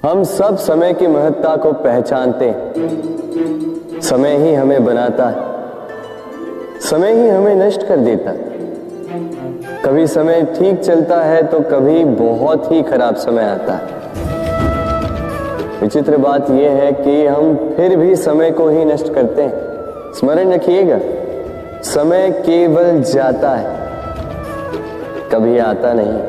हम सब समय की महत्ता को पहचानते हैं। समय ही हमें बनाता है, समय ही हमें नष्ट कर देता है। कभी समय ठीक चलता है तो कभी बहुत ही खराब समय आता है। विचित्र बात यह है कि हम फिर भी समय को ही नष्ट करते हैं। स्मरण रखिएगा, समय केवल जाता है, कभी आता नहीं।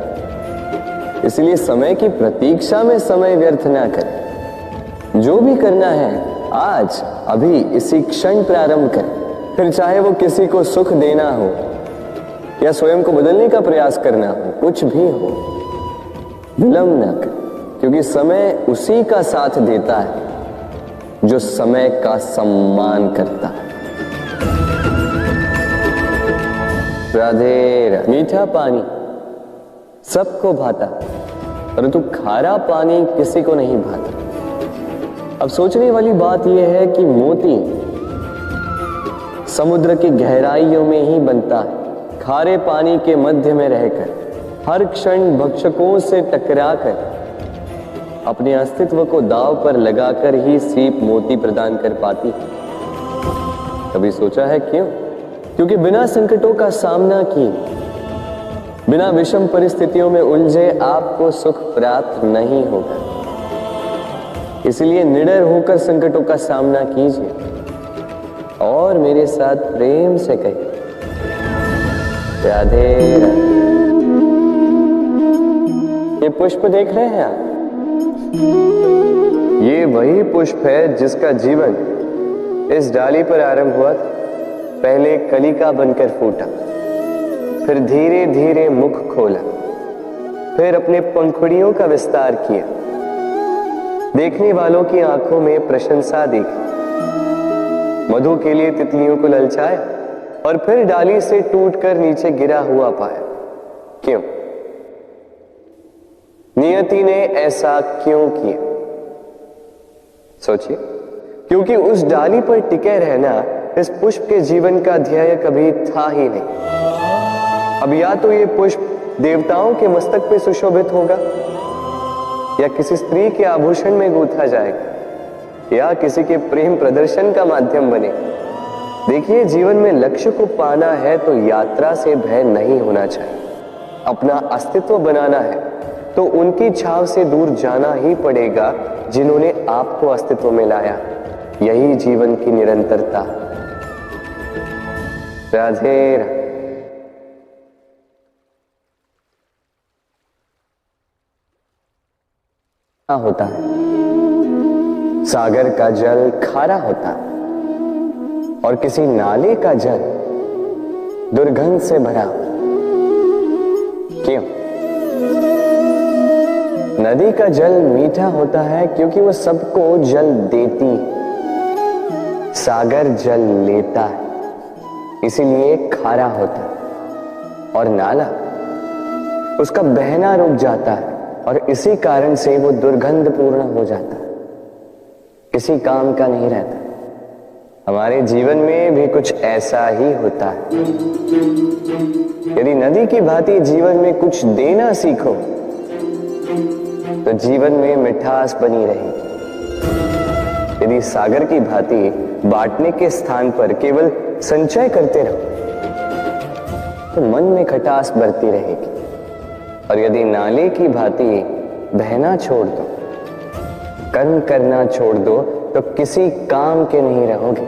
इसलिए समय की प्रतीक्षा में समय व्यर्थ ना करें। जो भी करना है आज अभी इसी क्षण प्रारंभ करें। फिर चाहे वो किसी को सुख देना हो या स्वयं को बदलने का प्रयास करना हो, कुछ भी हो, विलंब ना करें, क्योंकि समय उसी का साथ देता है जो समय का सम्मान करता है। राधे राधे। मीठा पानी सबको भाता, परंतु खारा पानी किसी को नहीं भाता। अब सोचने वाली बात यह है कि मोती समुद्र की गहराइयों में ही बनता है। खारे पानी के मध्य में रहकर, हर क्षण भक्षकों से टकराकर, अपने अस्तित्व को दांव पर लगाकर ही सीप मोती प्रदान कर पाती। कभी सोचा है क्यों? क्योंकि बिना संकटों का सामना किए, बिना विषम परिस्थितियों में उलझे आपको सुख प्राप्त नहीं होगा। इसलिए निडर होकर संकटों का सामना कीजिए और मेरे साथ प्रेम से कहिए, राधे राधे। ये पुष्प देख रहे हैं आप? ये वही पुष्प है जिसका जीवन इस डाली पर आरंभ हुआ था। पहले कलिका बनकर फूटा, फिर धीरे धीरे मुख खोला, फिर अपने पंखुड़ियों का विस्तार किया, देखने वालों की आंखों में प्रशंसा देखी, मधु के लिए तितलियों को ललचाया और फिर डाली से टूटकर नीचे गिरा हुआ पाया। क्यों? नियति ने ऐसा क्यों किया? सोचिए। क्योंकि उस डाली पर टिके रहना इस पुष्प के जीवन का ध्येय कभी था ही नहीं। अब या तो ये पुष्प देवताओं के मस्तक पे सुशोभित होगा, या किसी स्त्री के आभूषण में गूंथा जाएगा, या किसी के प्रेम प्रदर्शन का माध्यम बने। देखिए, जीवन में लक्ष्य को पाना है तो यात्रा से भय नहीं होना चाहिए। अपना अस्तित्व बनाना है तो उनकी छाव से दूर जाना ही पड़ेगा जिन्होंने आपको अस्तित्व में लाया। यही जीवन की निरंतरता। राधे राधे। होता है, सागर का जल खारा होता है और किसी नाले का जल दुर्गंध से भरा। क्यों? नदी का जल मीठा होता है क्योंकि वो सबको जल देती। सागर जल लेता है, इसीलिए खारा होता है। और नाला, उसका बहना रुक जाता है और इसी कारण से वो दुर्गंधपूर्ण हो जाता है, किसी काम का नहीं रहता। हमारे जीवन में भी कुछ ऐसा ही होता है। यदि नदी की भांति जीवन में कुछ देना सीखो तो जीवन में मिठास बनी रहेगी। यदि सागर की भांति बांटने के स्थान पर केवल संचय करते रहो तो मन में खटास बढ़ती रहेगी। और यदि नाले की भांति बहना छोड़ दो, कर्म करना छोड़ दो तो किसी काम के नहीं रहोगे।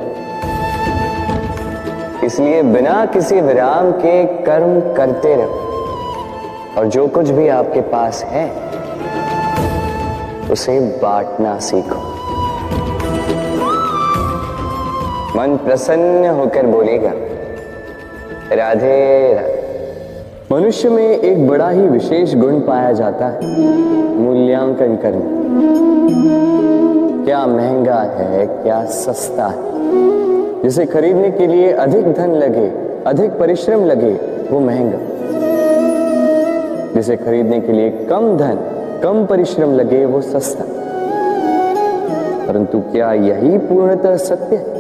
इसलिए बिना किसी विराम के कर्म करते रहो और जो कुछ भी आपके पास है उसे बांटना सीखो। मन प्रसन्न होकर बोलेगा, राधे राधे। मनुष्य में एक बड़ा ही विशेष गुण पाया जाता है, मूल्यांकन करना। क्या महंगा है, क्या सस्ता है। जिसे खरीदने के लिए अधिक धन लगे, अधिक परिश्रम लगे, वो महंगा। जिसे खरीदने के लिए कम धन, कम परिश्रम लगे, वो सस्ता। परंतु क्या यही पूर्णतः सत्य है?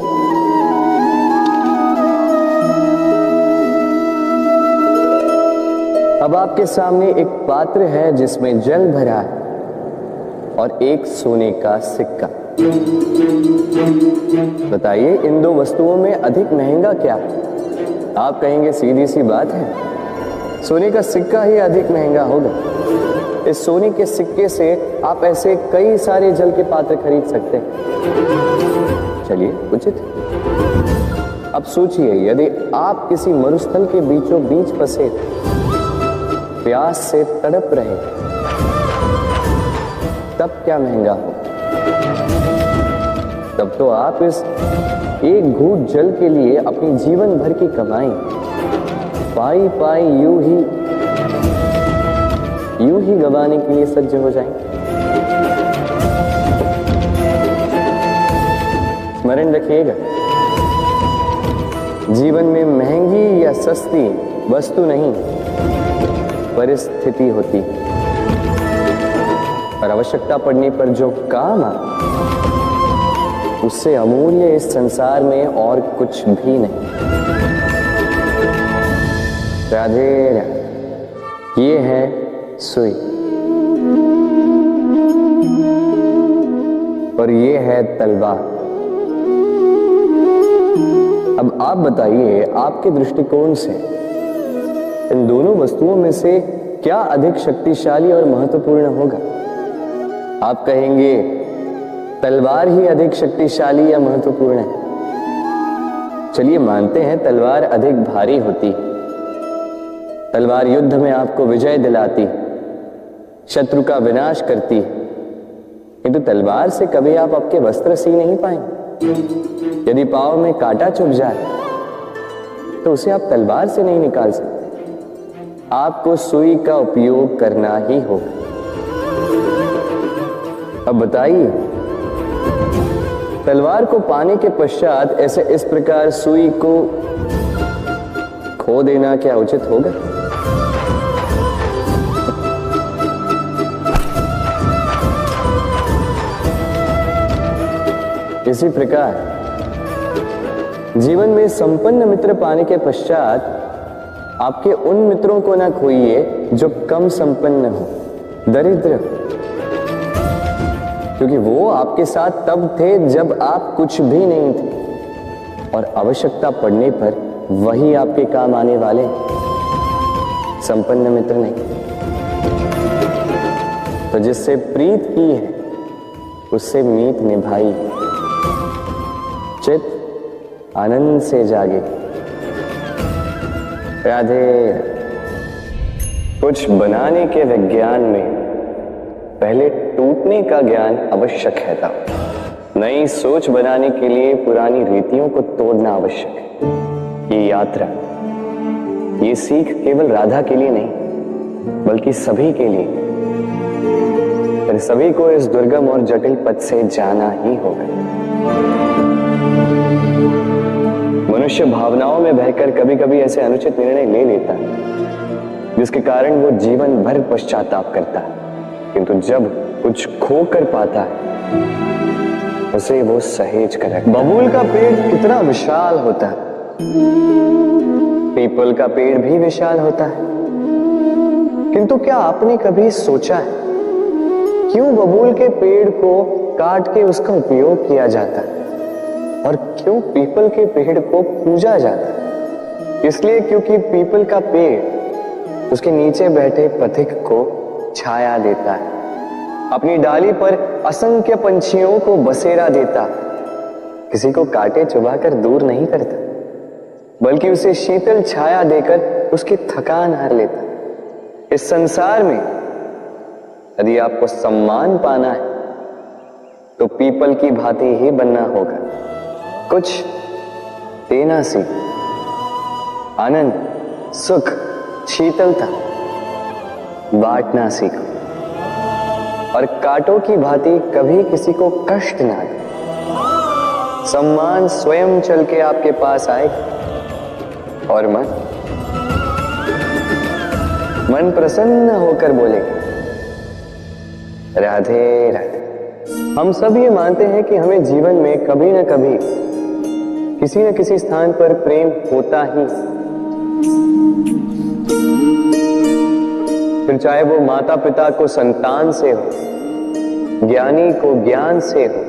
अब आपके सामने एक पात्र है जिसमें जल भरा है और एक सोने का सिक्का। बताइए इन दो वस्तुओं में अधिक महंगा क्या? आप कहेंगे सीधी सी बात है, सोने का सिक्का ही अधिक महंगा होगा। इस सोने के सिक्के से आप ऐसे कई सारे जल के पात्र खरीद सकते हैं। चलिए उचित। अब सोचिए, यदि आप किसी मरुस्थल के बीचों बीच फंसे, प्यास से तड़प रहे, तब क्या महंगा हो? तब तो आप इस एक घूंट जल के लिए अपनी जीवन भर की कमाई पाई पाई यूं ही गंवाने के लिए सज्ज हो जाएंगे। स्मरण रखिएगा, जीवन में महंगी या सस्ती वस्तु नहीं, परिस्थिति होती है। और आवश्यकता पड़ने पर जो काम आए, उससे अमूल्य इस संसार में और कुछ भी नहीं। राधे राधे। ये है सुई और ये है तलवार। अब आप बताइए, आपके दृष्टिकोण से इन दोनों वस्तुओं में से क्या अधिक शक्तिशाली और महत्वपूर्ण होगा? आप कहेंगे तलवार ही अधिक शक्तिशाली या महत्वपूर्ण है। चलिए मानते हैं तलवार अधिक भारी होती है। तलवार युद्ध में आपको विजय दिलाती, शत्रु का विनाश करती है, किंतु तलवार से कभी आप आपके वस्त्र सी नहीं पाएंगे। यदि पांव में कांटा चुभ जाए तो उसे आप तलवार से नहीं निकाल सकते, आपको सुई का उपयोग करना ही होगा। अब बताइए, तलवार को पाने के पश्चात ऐसे इस प्रकार सुई को खो देना क्या उचित होगा? इसी प्रकार जीवन में संपन्न मित्र पाने के पश्चात आपके उन मित्रों को ना खोइए जो कम संपन्न हो, दरिद्र, क्योंकि वो आपके साथ तब थे जब आप कुछ भी नहीं थे, और आवश्यकता पड़ने पर वही आपके काम आने वाले, संपन्न मित्र नहीं। तो जिससे प्रीत की है उससे मीत निभाई, चित आनंद से जागे। राधे। कुछ बनाने के विज्ञान में पहले टूटने का ज्ञान आवश्यक है था। नई सोच बनाने के लिए पुरानी रीतियों को तोड़ना आवश्यक है। ये यात्रा, ये सीख केवल राधा के लिए नहीं बल्कि सभी के लिए, फिर सभी को इस दुर्गम और जटिल पथ से जाना ही होगा। मनुष्य भावनाओं में बहकर कभी कभी ऐसे अनुचित निर्णय ले लेता है जिसके कारण वो जीवन भर पश्चाताप करता है, किंतु जब कुछ खो कर पाता है उसे वो सहेज कर रखता है। बबूल का पेड़ कितना विशाल होता है, पीपल का पेड़ भी विशाल होता है, किंतु क्या आपने कभी सोचा है क्यों बबूल के पेड़ को काट के उसका उपयोग किया जाता है और क्यों पीपल के पेड़ को पूजा जाता है? इसलिए क्योंकि पीपल का पेड़ उसके नीचे बैठे पथिक को छाया देता है, अपनी डाली पर असंख्य पंछियों को बसेरा देता, किसी को कांटे चुभाकर दूर नहीं करता बल्कि उसे शीतल छाया देकर उसकी थकान हर लेता। इस संसार में यदि आपको सम्मान पाना है तो पीपल की भांति ही बनना होगा। कुछ देना सीख, आनंद, सुख, शीतलता बांटना सीखो, और कांटों की भांति कभी किसी को कष्ट ना दे। सम्मान स्वयं चल के आपके पास आएगा और मन प्रसन्न होकर बोलेगा राधे राधे। हम सब ये मानते हैं कि हमें जीवन में कभी ना कभी किसी न किसी स्थान पर प्रेम होता ही, फिर चाहे वो माता पिता को संतान से हो ज्ञानी को ज्ञान से हो,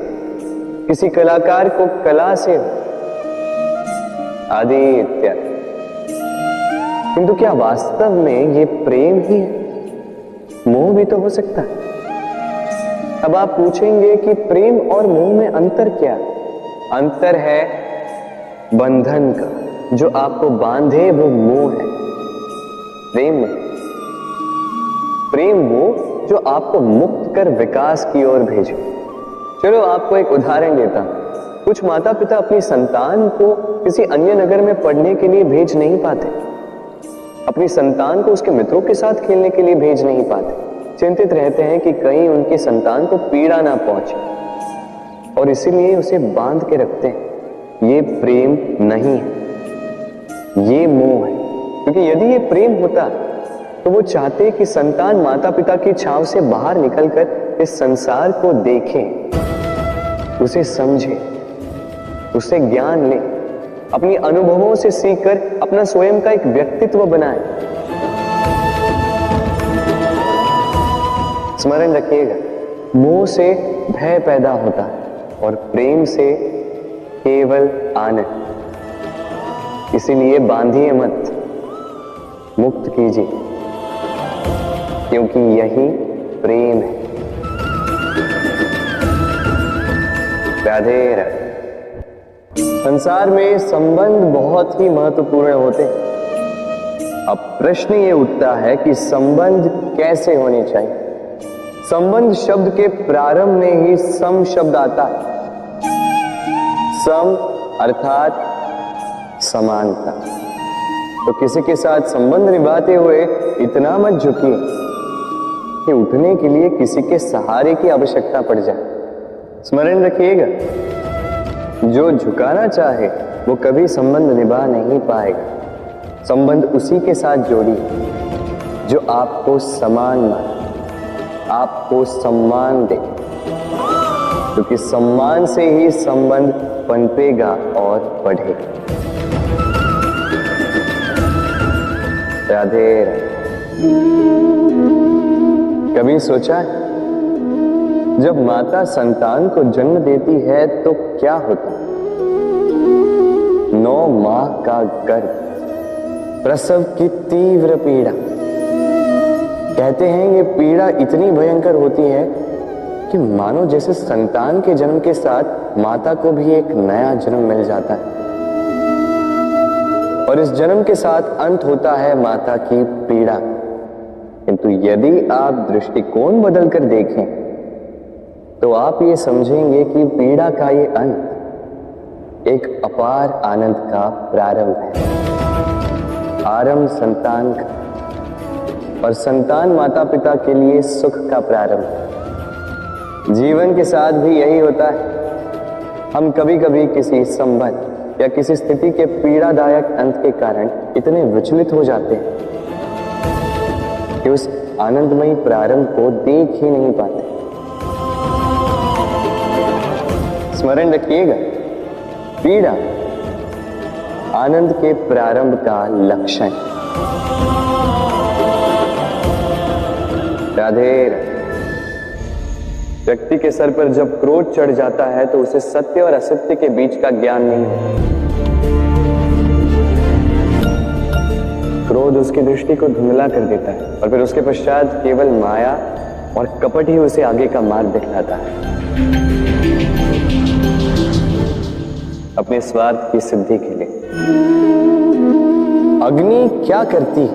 किसी कलाकार को कला से हो, आदि इत्यादि। किंतु क्या वास्तव में ये प्रेम ही है? मोह भी तो हो सकता है। अब आप पूछेंगे कि प्रेम और मोह में अंतर क्या है? अंतर है बंधन का, जो आपको बांधे वो मोह है, प्रेम नहीं। प्रेम वो जो आपको मुक्त कर विकास की ओर भेजे। चलो आपको एक उदाहरण देता हूं। कुछ माता पिता अपनी संतान को किसी अन्य नगर में पढ़ने के लिए भेज नहीं पाते, अपनी संतान को उसके मित्रों के साथ खेलने के लिए भेज नहीं पाते, चिंतित रहते हैं कि कहीं उनकी संतान को पीड़ा ना पहुंचे, और इसीलिए उसे बांध के रखते हैं। ये प्रेम नहीं है, ये मोह है। क्योंकि यदि ये प्रेम होता तो वो चाहते कि संतान माता पिता की छांव से बाहर निकलकर इस संसार को देखे, उसे समझे, उससे ज्ञान ले, अपनी अनुभवों से सीखकर अपना स्वयं का एक व्यक्तित्व बनाए। स्मरण रखिएगा, मोह से भय पैदा होता है और प्रेम से केवल आनंद। इसीलिए बांधिए मत, मुक्त कीजिए, क्योंकि यही प्रेम है। राधे राधे। संसार में संबंध बहुत ही महत्वपूर्ण होते हैं। अब प्रश्न ये उठता है कि संबंध कैसे होने चाहिए। संबंध शब्द के प्रारंभ में ही सम शब्द आता है। सम अर्थात समानता। तो किसी के साथ संबंध निभाते हुए इतना मत झुकिए कि उठने के लिए किसी के सहारे की आवश्यकता पड़ जाए। स्मरण रखिएगा, जो झुकाना चाहे वो कभी संबंध निभा नहीं पाएगा। संबंध उसी के साथ जोड़िए जो आपको समान माने, आपको सम्मान दे, क्योंकि सम्मान से ही संबंध पनपेगा और बढ़ेगा। राधे राधे। कभी सोचा है, जब माता संतान को जन्म देती है तो क्या होता? 9 माह का गर्भ, प्रसव की तीव्र पीड़ा। कहते हैं ये पीड़ा इतनी भयंकर होती है कि मानो जैसे संतान के जन्म के साथ माता को भी एक नया जन्म मिल जाता है, और इस जन्म के साथ अंत होता है माता की पीड़ा। किंतु यदि आप दृष्टिकोण बदलकर देखें तो आप ये समझेंगे कि पीड़ा का ये अंत एक अपार आनंद का प्रारंभ है। आरंभ संतान का, और संतान माता पिता के लिए सुख का प्रारंभ है। जीवन के साथ भी यही होता है। हम कभी कभी किसी संबंध या किसी स्थिति के पीड़ादायक अंत के कारण इतने विचलित हो जाते हैं कि उस आनंदमयी प्रारंभ को देख ही नहीं पाते। स्मरण रखिएगा, पीड़ा आनंद के प्रारंभ का लक्षण। राधे राधे। व्यक्ति के सर पर जब क्रोध चढ़ जाता है तो उसे सत्य और असत्य के बीच का ज्ञान नहीं होता। क्रोध उसकी दृष्टि को धुंधला कर देता है और फिर उसके पश्चात केवल माया और कपट ही उसे आगे का मार्ग दिखलाता है, अपने स्वार्थ की सिद्धि के लिए। अग्नि क्या करती है?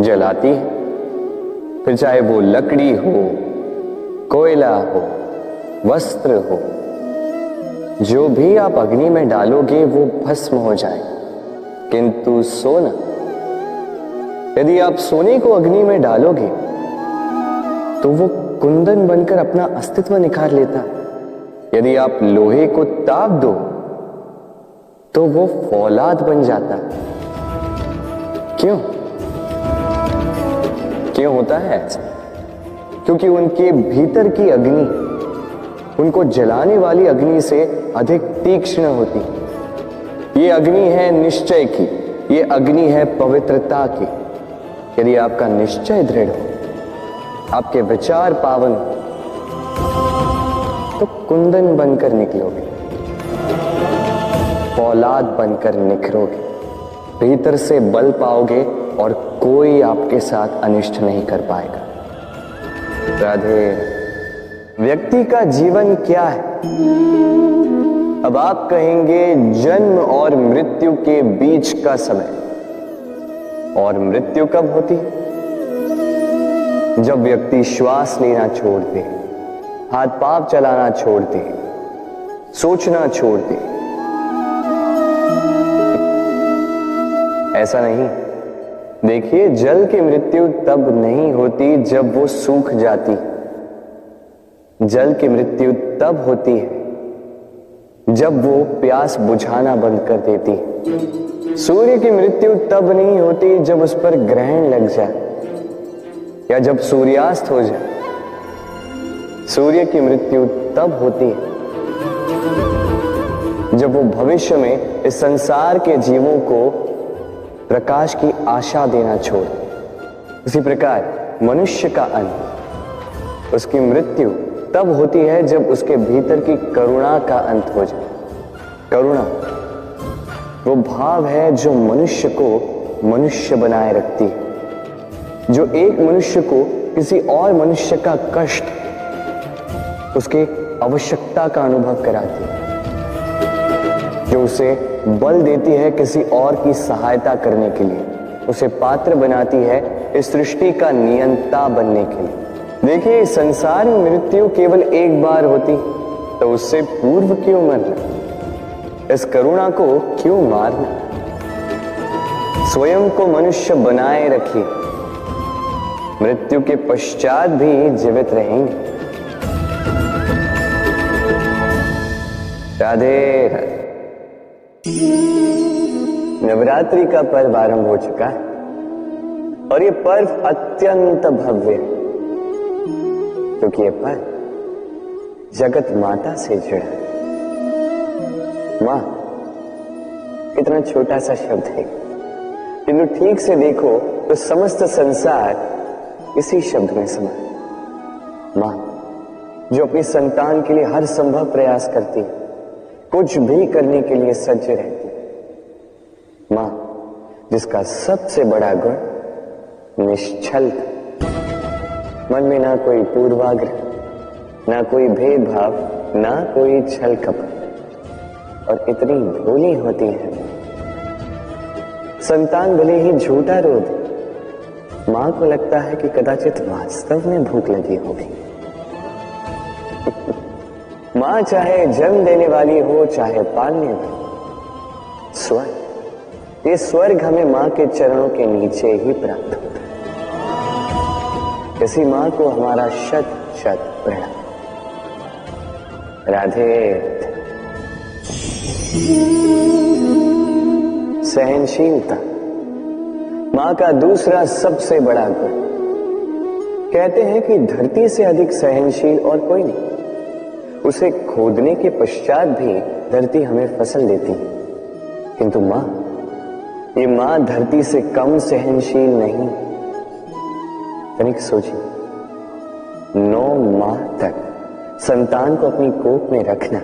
जलाती है। फिर चाहे वो लकड़ी हो, कोयला हो, वस्त्र हो, जो भी आप अग्नि में डालोगे वो भस्म हो जाए। किंतु सोना, यदि आप सोने को अग्नि में डालोगे तो वो कुंदन बनकर अपना अस्तित्व निखार लेता है। यदि आप लोहे को ताप दो तो वो फौलाद बन जाता है। क्यों होता है ऐसा? क्योंकि उनके भीतर की अग्नि उनको जलाने वाली अग्नि से अधिक तीक्ष्ण होती है। ये अग्नि है निश्चय की, ये अग्नि है पवित्रता की। यदि आपका निश्चय दृढ़ हो आपके विचार पावन तो कुंदन बनकर निकलोगे, फौलाद बनकर निखरोगे, भीतर से बल पाओगे और कोई आपके साथ अनिष्ट नहीं कर पाएगा। राधे। व्यक्ति का जीवन क्या है? अब आप कहेंगे जन्म और मृत्यु के बीच का समय। और मृत्यु कब होती है? जब व्यक्ति श्वास लेना छोड़ दे, हाथ पांव चलाना छोड़ दे, सोचना छोड़ दे। ऐसा नहीं। देखिए, जल की मृत्यु तब नहीं होती जब वो सूख जाती। जल की मृत्यु तब होती है जब वो प्यास बुझाना बंद कर देती है। सूर्य की मृत्यु तब नहीं होती जब उस पर ग्रहण लग जाए या जब सूर्यास्त हो जाए। सूर्य की मृत्यु तब होती है जब वो भविष्य में इस संसार के जीवों को प्रकाश की आशा देना छोड़। उसी प्रकार मनुष्य का अंत, उसकी मृत्यु तब होती है जब उसके भीतर की करुणा का अंत हो जाए। करुणा वो भाव है जो मनुष्य को मनुष्य बनाए रखती है, जो एक मनुष्य को किसी और मनुष्य का कष्ट, उसके आवश्यकता का अनुभव कराती है, जो उसे बल देती है किसी और की सहायता करने के लिए, उसे पात्र बनाती है इस सृष्टि का नियंता बनने के लिए। देखिए, संसार में मृत्यु केवल एक बार होती, तो उससे पूर्व क्यों मरना? इस करुणा को क्यों मारना? स्वयं को मनुष्य बनाए रखिए, मृत्यु के पश्चात भी जीवित रहेंगे। राधे राधे। नवरात्रि का पर्व आरंभ हो चुका है और ये पर्व अत्यंत भव्य है, क्योंकि ये पर्व जगत माता से जुड़ा है। मां इतना छोटा सा शब्द है, किंतु ठीक से देखो तो समस्त संसार इसी शब्द में समा है। मां जो अपनी संतान के लिए हर संभव प्रयास करती है, कुछ भी करने के लिए सज्ज रहती है। मां जिसका सबसे बड़ा गुण निश्चलता, मन में ना कोई पूर्वाग्रह, ना कोई भेदभाव, ना कोई छल कपट, और इतनी भोली होती है। संतान भले ही झूठा रो दे, मां को लगता है कि कदाचित वास्तव में भूख लगी होगी। मां चाहे जन्म देने वाली हो, चाहे पालने वाली, स्वर्ग, ये स्वर्ग हमें मां के चरणों के नीचे ही प्राप्त होता है। इसी मां को हमारा शत शत प्रणाम। राधे। सहनशीलता मां का दूसरा सबसे बड़ा गुण। कहते हैं कि धरती से अधिक सहनशील और कोई नहीं। उसे खोदने के पश्चात भी धरती हमें फसल देती है, किंतु मां, ये मां धरती से कम सहनशील नहीं। तनिक सोचिए, 9 माह तक संतान को अपनी कोख में रखना,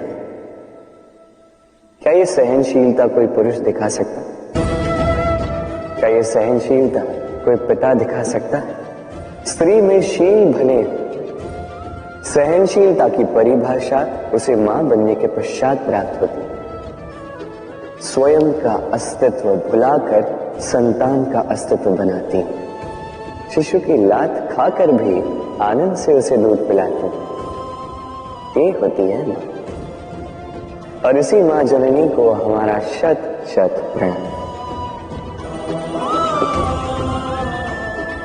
क्या ये सहनशीलता कोई पुरुष दिखा सकता? क्या ये सहनशीलता कोई पिता दिखा सकता है? स्त्री में शील भले, सहनशीलता की परिभाषा उसे मां बनने के पश्चात प्राप्त होती है। स्वयं का अस्तित्व भुलाकर संतान का अस्तित्व बनाती है। शिशु की लात खाकर भी आनंद से उसे दूध पिलाती है। ये होती है मां, और इसी मां जननी को हमारा शत शत प्रणाम।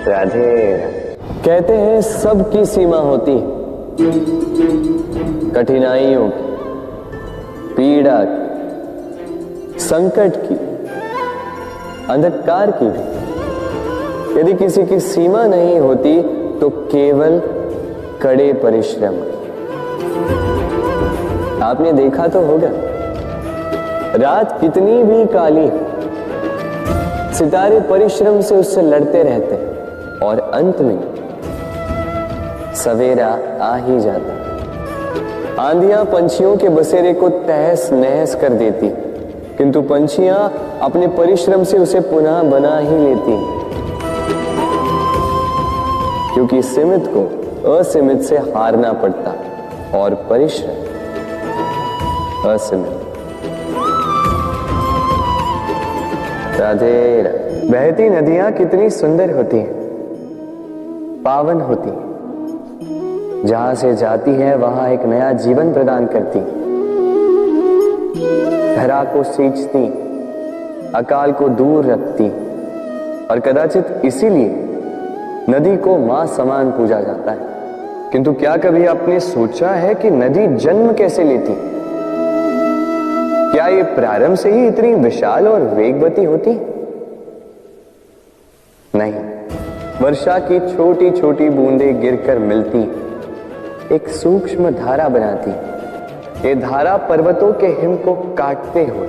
राधे। कहते हैं सबकी सीमा होती है, कठिनाइयों की, पीड़ा की, संकट की, अंधकार की भी। यदि किसी की सीमा नहीं होती तो केवल कड़े परिश्रम की। आपने देखा तो होगा, रात कितनी भी काली, सितारे परिश्रम से उससे लड़ते रहते हैं और अंत में सवेरा आ ही जाता। आंधियां पंछियों के बसेरे को तहस नहस कर देती, किंतु पंछियां अपने परिश्रम से उसे पुनः बना ही लेती, क्योंकि सीमित को असीमित से हारना पड़ता और परिश्रम असीमित। राधे राधे। बहती नदियां कितनी सुंदर होती हैं, पावन होती हैं। जहां से जाती है वहां एक नया जीवन प्रदान करती, धरा को सींचती, अकाल को दूर रखती, और कदाचित इसीलिए नदी को मां समान पूजा जाता है। किंतु क्या कभी आपने सोचा है कि नदी जन्म कैसे लेती? क्या ये प्रारंभ से ही इतनी विशाल और वेगवती होती? नहीं, वर्षा की छोटी छोटी बूंदें गिरकर मिलती एक सूक्ष्म धारा बनाती। ये धारा पर्वतों के हिम को काटते हुए,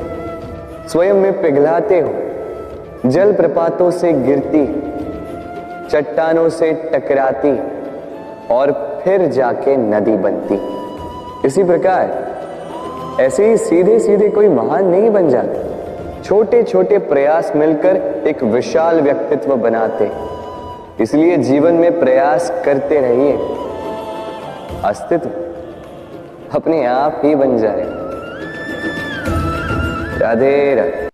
स्वयं में पिघलाते हुए, जल प्रपातों से गिरती, चट्टानों से टकराती और फिर जाके नदी बनती। इसी प्रकार ऐसे ही सीधे सीधे कोई महान नहीं बन जाते, छोटे छोटे प्रयास मिलकर एक विशाल व्यक्तित्व बनाते। इसलिए जीवन में प्रयास करते रहिए, अस्तित्व अपने आप ही बन जाए। राधे राधे।